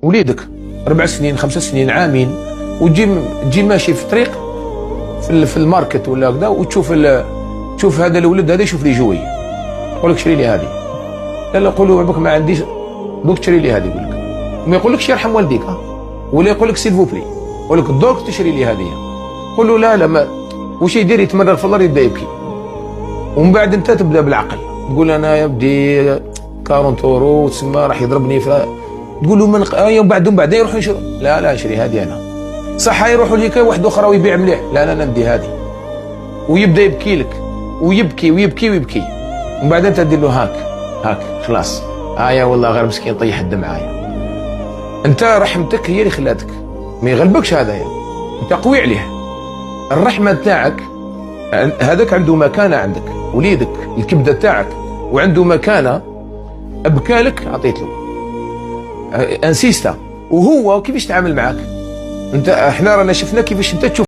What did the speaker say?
وليدك 4 سنين 5 سنين عامين، وتجي ماشي في طريق في الماركت ولا هكذا، تشوف هذا الولد هذا يشوف لي جوي، يقول لك شري لي هذه. لا قول له عباك ما عنديش، دوك تشري لي هذه. يقول لك ما يقولكش يرحم والديك، ولا يقول لك سيل فوبلي، يقول لك دوك تشري لي هذه. قول له لا ما واش يدير، يتمرر في الارض يبدا يبكي. ومن بعد انت تبدا بالعقل، تقول انا يا بدي 40 اورو تسمى راح يضربني تقول له من بعدين يروحوا يشروا. لا نشري هذه انا. صح يروحوا لك واحد اخرى ويبيع مليح، لا انا ندي هذه. ويبدا يبكي لك ويبكي ويبكي ويبكي. ومن بعد انت تدير له هاك خلاص، يا والله غير مسكين طيح الدمعه. انت رحمتك هي اللي خلاتك، ما يغلبكش هذايا، انت قوي عليه. الرحمه تاعك هذاك عنده مكانه عندك، وليدك الكبده تاعك وعنده مكانه، ابكالك عطيت له انسيستا. وهو كيفاش تعامل معك انت، احنا رانا شفنا كيفاش انت تشوف